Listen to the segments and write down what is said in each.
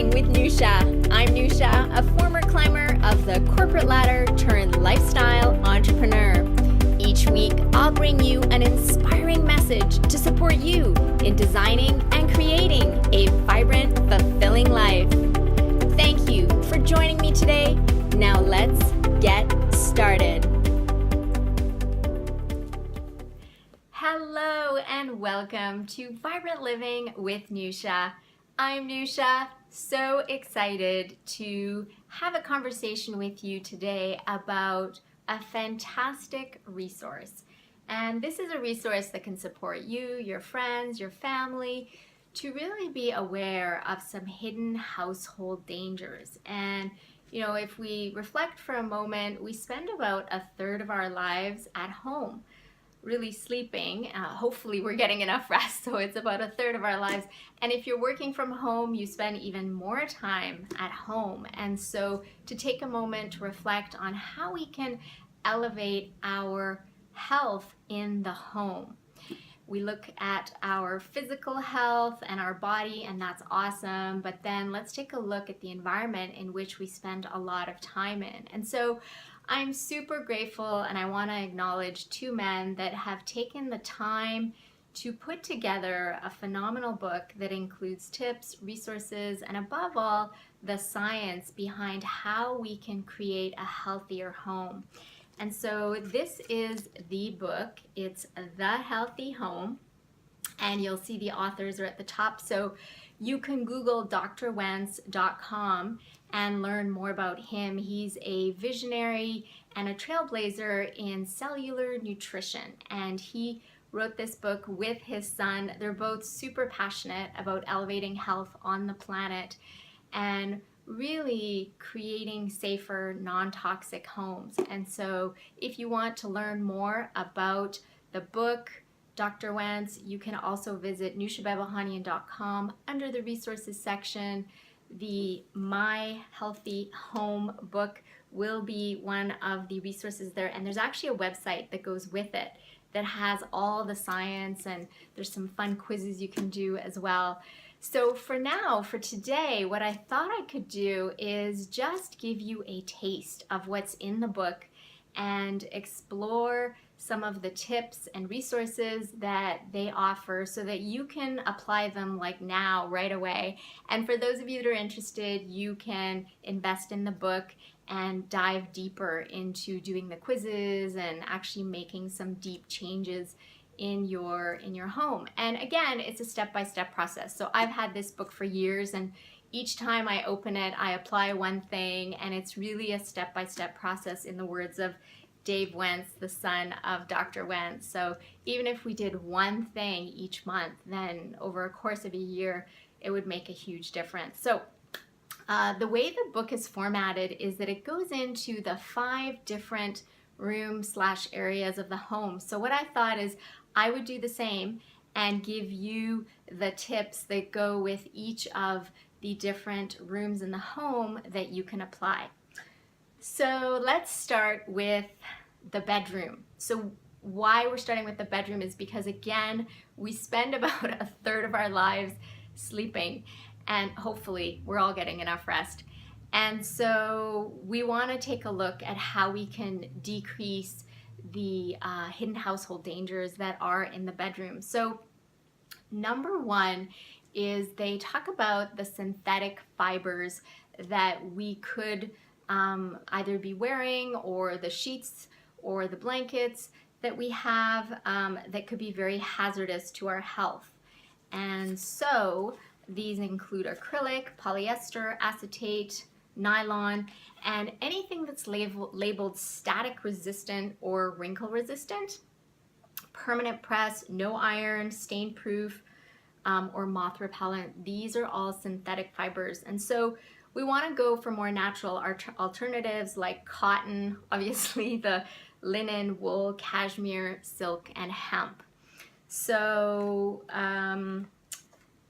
Living with Nousha. I'm Nousha, a former climber of the corporate ladder turned lifestyle entrepreneur. Each week, I'll bring you an inspiring message to support you in designing and creating a vibrant, fulfilling life. Thank you for joining me today. Now let's get started. Hello and welcome to Vibrant Living with Nousha. I'm Nousha, so excited to have a conversation with you today about a fantastic resource. And this is a resource that can support you, your friends, your family, to really be aware of some hidden household dangers. And if we reflect for a moment, we spend about a third of our lives at home, really sleeping. Hopefully we're getting enough rest, so it's about a third of our lives. And if you're working from home, you spend even more time at home. And so to take a moment to reflect on how we can elevate our health in the home. We look at our physical health and our body, and that's awesome, but then let's take a look at the environment in which we spend a lot of time in. And so I'm super grateful, and I want to acknowledge two men that have taken the time to put together a phenomenal book that includes tips, resources, and above all, the science behind how we can create a healthier home. And so this is the book. It's The Healthy Home, and you'll see the authors are at the top. So you can Google drwentz.com and learn more about him. He's a visionary and a trailblazer in cellular nutrition, and he wrote this book with his son. They're both super passionate about elevating health on the planet and really creating safer, non-toxic homes. And so if you want to learn more about the book, Dr. Wentz, you can also visit NoushaBehbahanian.com. Under the resources section, the My Healthy Home book will be one of the resources there. And there's actually a website that goes with it that has all the science, and there's some fun quizzes you can do as well. So for now, for today, what I thought I could do is just give you a taste of what's in the book and explore some of the tips and resources that they offer so that you can apply them like now, right away. And for those of you that are interested, you can invest in the book and dive deeper into doing the quizzes and actually making some deep changes in your home. And again, it's a step-by-step process. So I've had this book for years, and each time I open it, I apply one thing, and it's really a step-by-step process, in the words of Dave Wentz, the son of Dr. Wentz. So even if we did one thing each month, then over a course of a year, it would make a huge difference. So the way the book is formatted is that it goes into the 5 different rooms/areas of the home. So what I thought is I would do the same and give you the tips that go with each of the different rooms in the home that you can apply. So let's start with the bedroom. So why we're starting with the bedroom is because, again, we spend about a third of our lives sleeping, and hopefully we're all getting enough rest. And so we want to take a look at how we can decrease the hidden household dangers that are in the bedroom. So number one is they talk about the synthetic fibers that we could either be wearing, or the sheets or the blankets that we have that could be very hazardous to our health. And so these include acrylic, polyester, acetate, nylon, and anything that's labeled static resistant or wrinkle resistant, permanent press, no iron, stain proof, or moth repellent. These are all synthetic fibers. And so we want to go for more natural alternatives like cotton, obviously the linen, wool, cashmere, silk, and hemp. So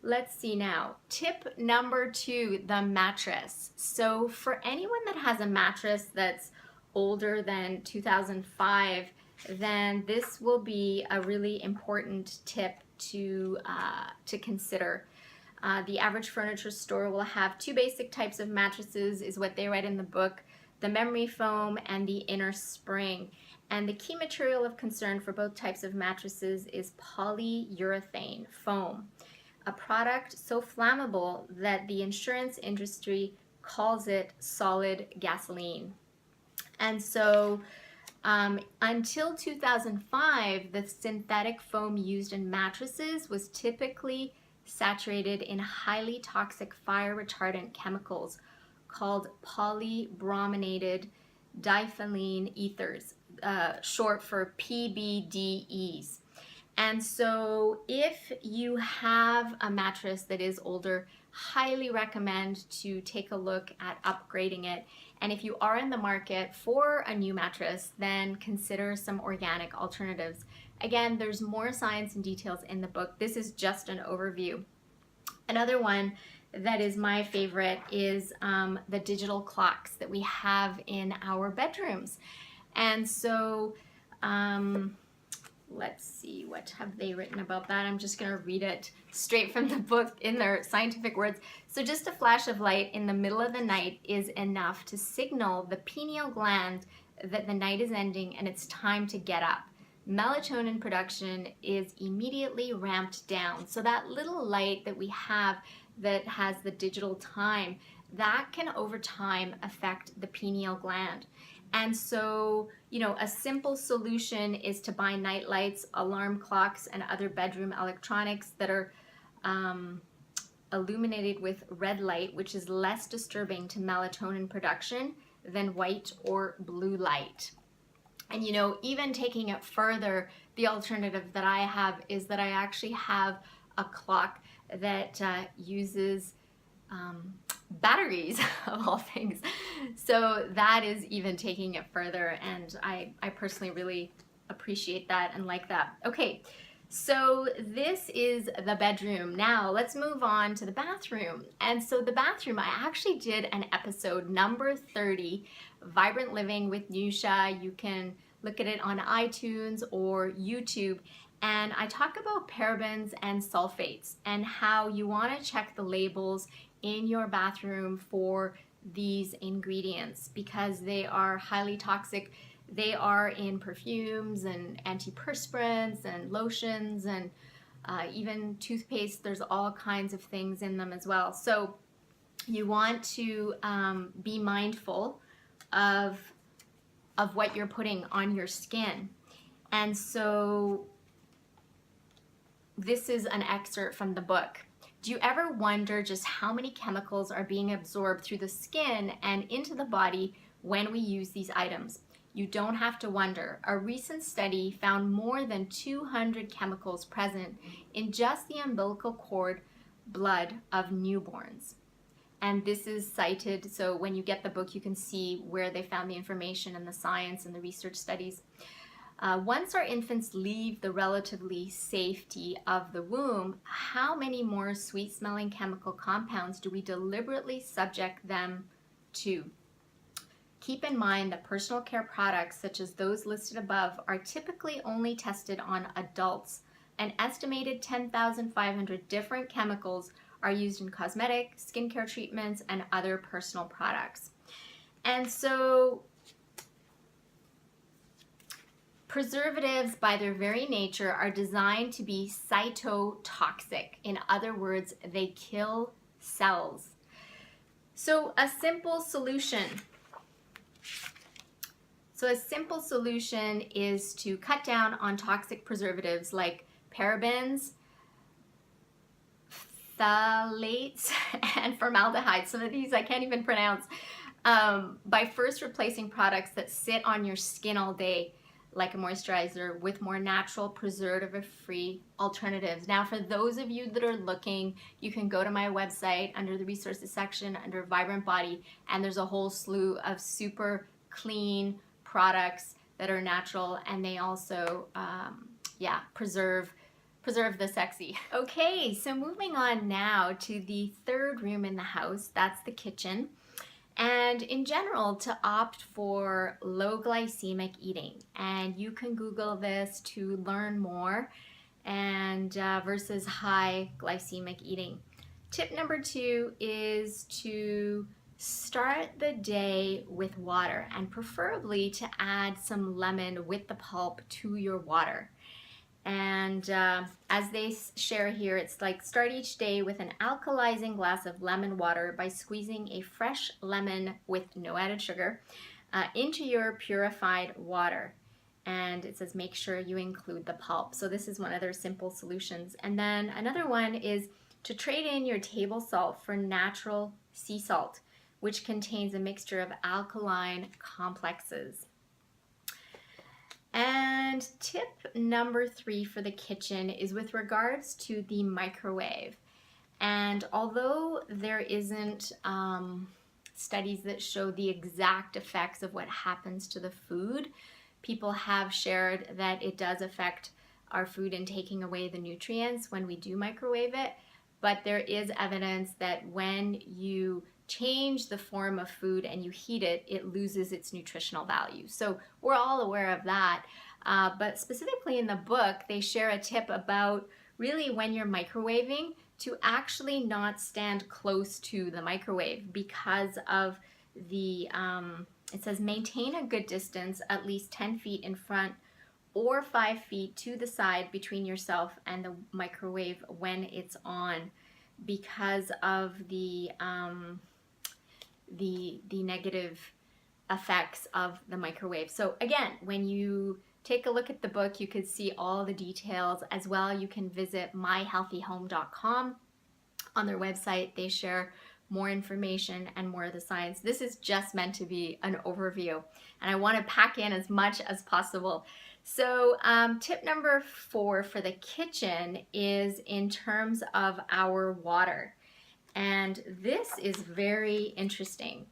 let's see now. Tip number 2, the mattress. So for anyone that has a mattress that's older than 2005, then this will be a really important tip to consider. The average furniture store will have two basic types of mattresses, is what they write in the book: the memory foam and the inner spring. And the key material of concern for both types of mattresses is polyurethane foam, a product so flammable that the insurance industry calls it solid gasoline. And so until 2005, the synthetic foam used in mattresses was typically saturated in highly toxic fire retardant chemicals called polybrominated diphenylene ethers, short for PBDEs. And so if you have a mattress that is older, highly recommend to take a look at upgrading it. And if you are in the market for a new mattress, then consider some organic alternatives. Again, there's more science and details in the book. This is just an overview. Another one that is my favorite is the digital clocks that we have in our bedrooms. And so let's see, what have they written about that? I'm just going to read it straight from the book in their scientific words. So just a flash of light in the middle of the night is enough to signal the pineal gland that the night is ending and it's time to get up. Melatonin production is immediately ramped down. So that little light that we have that has the digital time, that can over time affect the pineal gland. And so, you know, a simple solution is to buy night lights, alarm clocks, and other bedroom electronics that are illuminated with red light, which is less disturbing to melatonin production than white or blue light. And, you know, even taking it further, the alternative that I have is that I actually have a clock that uses batteries, of all things. So that is even taking it further, and I personally really appreciate that and like that. Okay, so this is the bedroom. Now let's move on to the bathroom. And so the bathroom, I actually did an episode, number 30, Vibrant Living with Nousha. You can look at it on iTunes or YouTube. And I talk about parabens and sulfates and how you want to check the labels in your bathroom for these ingredients because they are highly toxic. They are in perfumes and antiperspirants and lotions and even toothpaste. There's all kinds of things in them as well. So you want to be mindful of what you're putting on your skin. And so this is an excerpt from the book. Do you ever wonder just how many chemicals are being absorbed through the skin and into the body when we use these items? You don't have to wonder. A recent study found more than 200 chemicals present in just the umbilical cord blood of newborns. And this is cited, so when you get the book, you can see where they found the information and the science and the research studies. Once our infants leave the relatively safety of the womb, how many more sweet-smelling chemical compounds do we deliberately subject them to? Keep in mind that personal care products, such as those listed above, are typically only tested on adults. An estimated 10,500 different chemicals are used in cosmetic, skincare treatments, and other personal products. And so preservatives, by their very nature, are designed to be cytotoxic. In other words, they kill cells. So a simple solution is to cut down on toxic preservatives like parabens, phthalates, and formaldehyde. Some of these I can't even pronounce. By first replacing products that sit on your skin all day, like a moisturizer, with more natural preservative-free alternatives. Now, for those of you that are looking, you can go to my website under the resources section under Vibrant Body, and there's a whole slew of super clean products that are natural, and they also, preserve the sexy. Okay, so moving on now to the third room in the house, that's the kitchen. And in general, to opt for low glycemic eating. And you can Google this to learn more, and versus high glycemic eating. Tip number 2 is to start the day with water, and preferably to add some lemon with the pulp to your water. And as they share here, it's like start each day with an alkalizing glass of lemon water by squeezing a fresh lemon with no added sugar into your purified water. And it says make sure you include the pulp. So this is one of their simple solutions. And then another one is to trade in your table salt for natural sea salt, which contains a mixture of alkaline complexes. And tip number 3 for the kitchen is with regards to the microwave. And although there isn't studies that show the exact effects of what happens to the food, people have shared that it does affect our food in taking away the nutrients when we do microwave it. But there is evidence that when you change the form of food and you heat it, it loses its nutritional value. So we're all aware of that. But specifically in the book, they share a tip about really when you're microwaving to actually not stand close to the microwave because of the, it says maintain a good distance, at least 10 feet in front or 5 feet to the side between yourself and the microwave when it's on, because of the negative effects of the microwave. So again, when you take a look at the book, you could see all the details. As well, you can visit myhealthyhome.com. On their website, they share more information and more of the science. This is just meant to be an overview, and I want to pack in as much as possible. So tip number 4 for the kitchen is in terms of our water. And this is very interesting.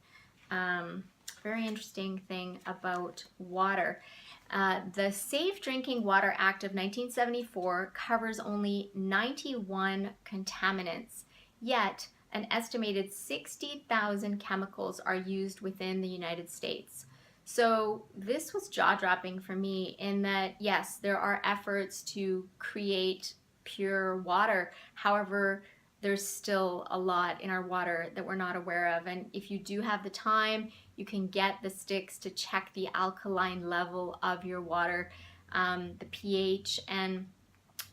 Very interesting thing about water. The Safe Drinking Water Act of 1974 covers only 91 contaminants, yet an estimated 60,000 chemicals are used within the United States. So this was jaw-dropping for me in that, yes, there are efforts to create pure water. However, there's still a lot in our water that we're not aware of. And if you do have the time, you can get the sticks to check the alkaline level of your water, the pH, and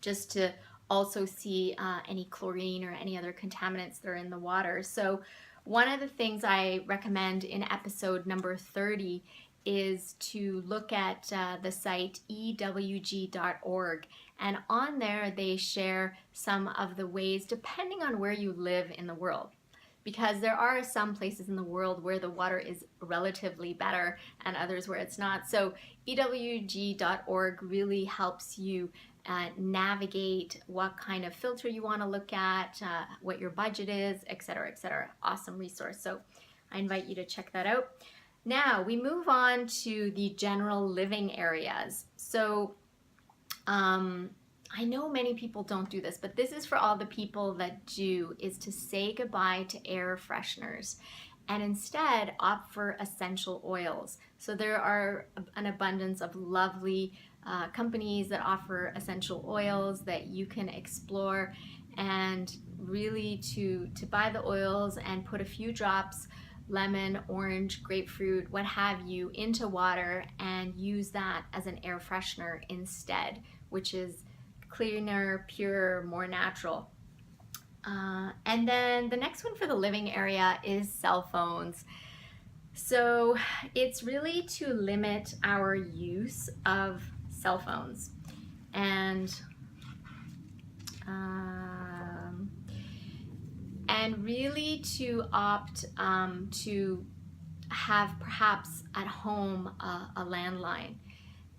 just to also see any chlorine or any other contaminants that are in the water. So one of the things I recommend in episode number 30 is to look at the site ewg.org, and on there they share some of the ways, depending on where you live in the world, because there are some places in the world where the water is relatively better and others where it's not. So ewg.org really helps you navigate what kind of filter you want to look at, what your budget is, etc., etc. Awesome resource. So I invite you to check that out. Now we move on to the general living areas. So I know many people don't do this, but this is for all the people that do, is to say goodbye to air fresheners and instead opt for essential oils. So there are an abundance of lovely companies that offer essential oils that you can explore, and really to buy the oils and put a few drops, lemon, orange, grapefruit, what have you, into water and use that as an air freshener instead, which is cleaner, purer, more natural. And then the next one for the living area is cell phones. So it's really to limit our use of cell phones, and really to opt to have perhaps at home a landline.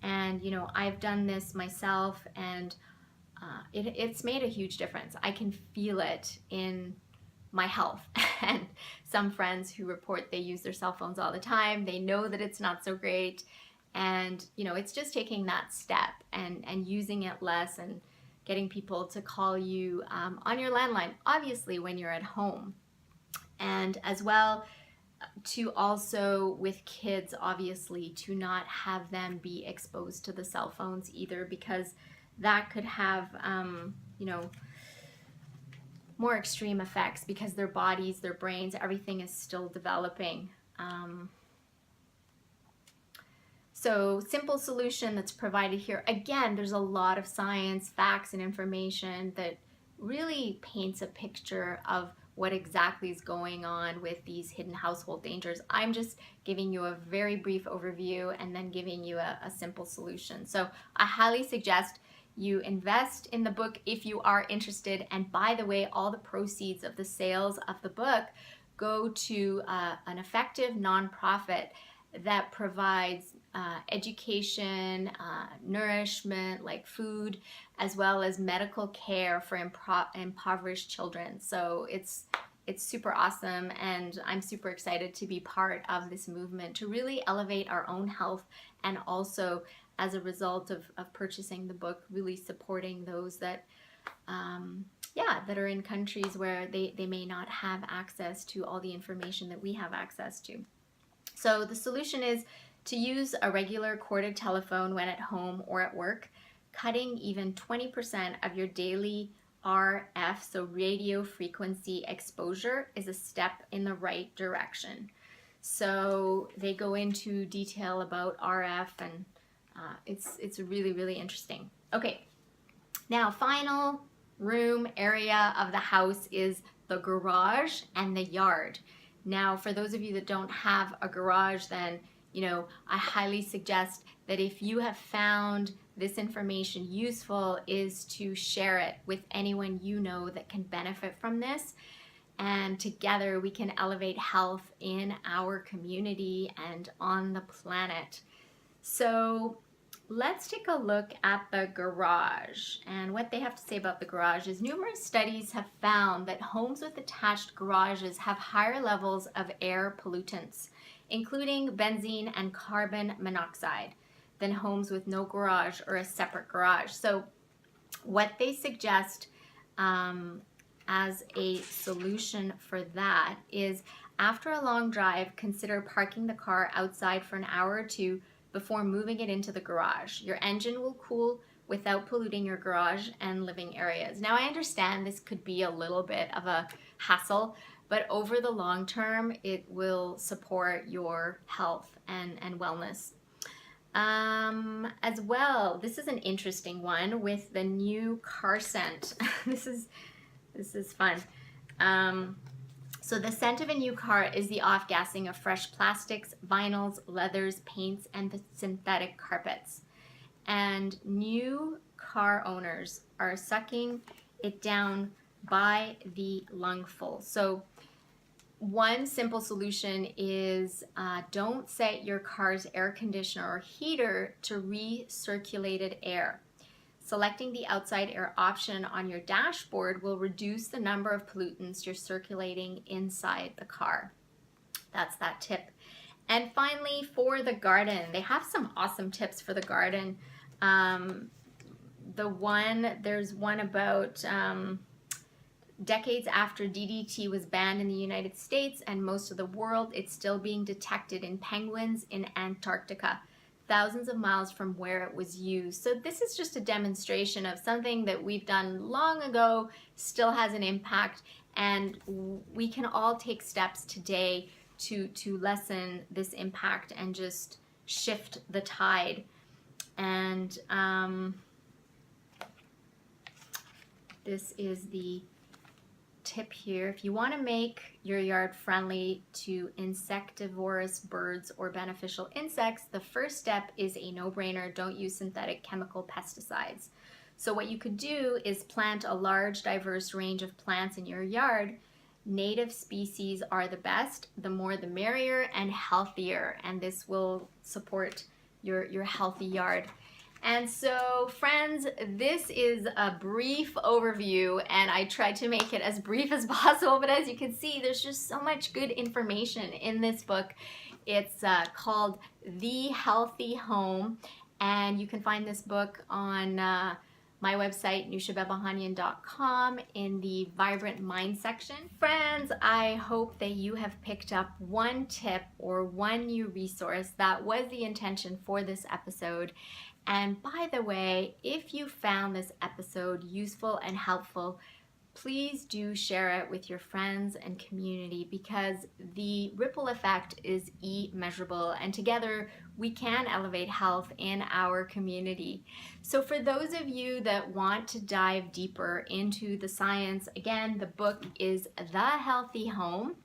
And you know, I've done this myself, and it's made a huge difference. I can feel it in my health. And some friends who report they use their cell phones all the time, they know that it's not so great. And you know, it's just taking that step and using it less, and getting people to call you on your landline, obviously when you're at home. And as well, to also with kids, obviously, to not have them be exposed to the cell phones either, because that could have, you know, more extreme effects because their bodies, their brains, everything is still developing. So simple solution that's provided here. Again, there's a lot of science, facts, and information that really paints a picture of what exactly is going on with these hidden household dangers. I'm just giving you a very brief overview and then giving you a simple solution. So I highly suggest you invest in the book if you are interested. And by the way, all the proceeds of the sales of the book go to an effective nonprofit that provides education, nourishment like food, as well as medical care for impoverished children. So it's super awesome, and I'm super excited to be part of this movement to really elevate our own health, and also as a result of purchasing the book, really supporting those that that are in countries where they may not have access to all the information that we have access to. So the solution is to use a regular corded telephone when at home or at work. Cutting even 20% of your daily RF, so radio frequency exposure, is a step in the right direction. So they go into detail about RF, and it's really, really interesting. Okay, now final room area of the house is the garage and the yard. Now, for those of you that don't have a garage, then, I highly suggest that if you have found this information useful, is to share it with anyone you know that can benefit from this. And together we can elevate health in our community and on the planet. So let's take a look at the garage. And what they have to say about the garage is numerous studies have found that homes with attached garages have higher levels of air pollutants, including benzene and carbon monoxide, than homes with no garage or a separate garage. So what they suggest as a solution for that is, after a long drive, consider parking the car outside for an hour or two before moving it into the garage. Your engine will cool without polluting your garage and living areas. Now, I understand this could be a little bit of a hassle, but over the long term, it will support your health and wellness. As well, this is an interesting one with the new car scent. This is fun. So the scent of a new car is the off-gassing of fresh plastics, vinyls, leathers, paints, and the synthetic carpets. And new car owners are sucking it down by the lungful. So one simple solution is don't set your car's air conditioner or heater to recirculated air. Selecting the outside air option on your dashboard will reduce the number of pollutants you're circulating inside the car. That's that tip. And finally, for the garden, they have some awesome tips for the garden. There's one about decades after DDT was banned in the United States and most of the world, it's still being detected in penguins in Antarctica, thousands of miles from where it was used. So this is just a demonstration of something that we've done long ago, still has an impact, and we can all take steps today to lessen this impact and just shift the tide. And this is the tip here. If you want to make your yard friendly to insectivorous birds or beneficial insects, the first step is a no-brainer. Don't use synthetic chemical pesticides. So what you could do is plant a large, diverse range of plants in your yard. Native species are the best. The more the merrier and healthier, and this will support your healthy yard. And so, friends, this is a brief overview, and I tried to make it as brief as possible, but as you can see, there's just so much good information in this book. It's called The Healthy Home, and you can find this book on my website, NoushaBehbahanian.com, in the Vibrant Mind section. Friends, I hope that you have picked up one tip or one new resource. That was the intention for this episode. And by the way, if you found this episode useful and helpful, please do share it with your friends and community, because the ripple effect is immeasurable, and together we can elevate health in our community. So for those of you that want to dive deeper into the science, again, the book is The Healthy Home,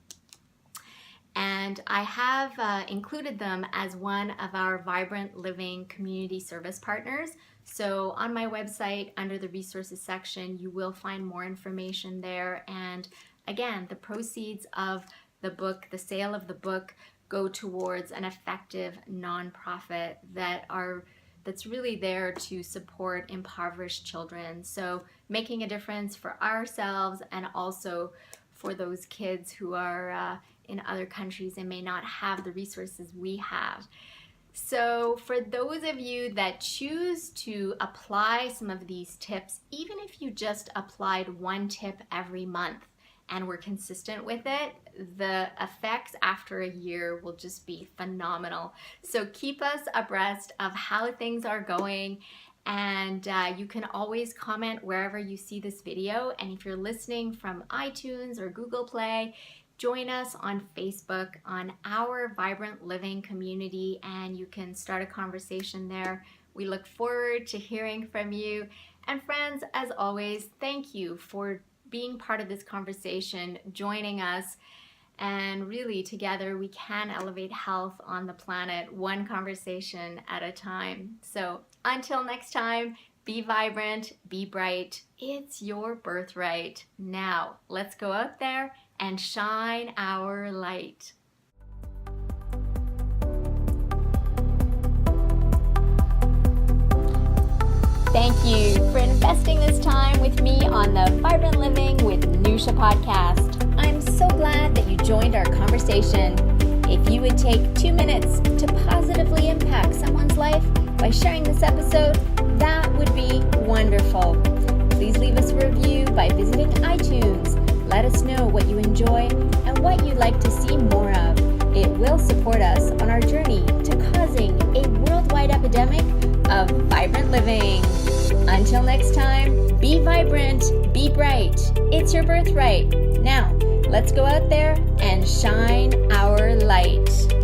and I have included them as one of our Vibrant Living community service partners. So on my website, under the resources section, you will find more information there. And again, the proceeds of the book, the sale of the book, go towards an effective nonprofit that's really there to support impoverished children. So making a difference for ourselves and also for those kids who are in other countries and may not have the resources we have. So for those of you that choose to apply some of these tips, even if you just applied one tip every month and were consistent with it, the effects after a year will just be phenomenal. So keep us abreast of how things are going, and you can always comment wherever you see this video. And if you're listening from iTunes or Google Play, join us on Facebook on our Vibrant Living community, and you can start a conversation there. We look forward to hearing from you. And friends, as always, thank you for being part of this conversation, joining us, and really together we can elevate health on the planet, one conversation at a time. So until next time, be vibrant, be bright. It's your birthright. Now, let's go out there and shine our light. Thank you for investing this time with me on the Vibrant Living with Nousha podcast. I'm so glad that you joined our conversation. If you would take 2 minutes to positively impact someone's life by sharing this episode, that would be wonderful. Please leave us a review by visiting iTunes. Let us know what you enjoy and what you'd like to see more of. It will support us on our journey to causing a worldwide epidemic of vibrant living. Until next time, be vibrant, be bright. It's your birthright. Now, let's go out there and shine our light.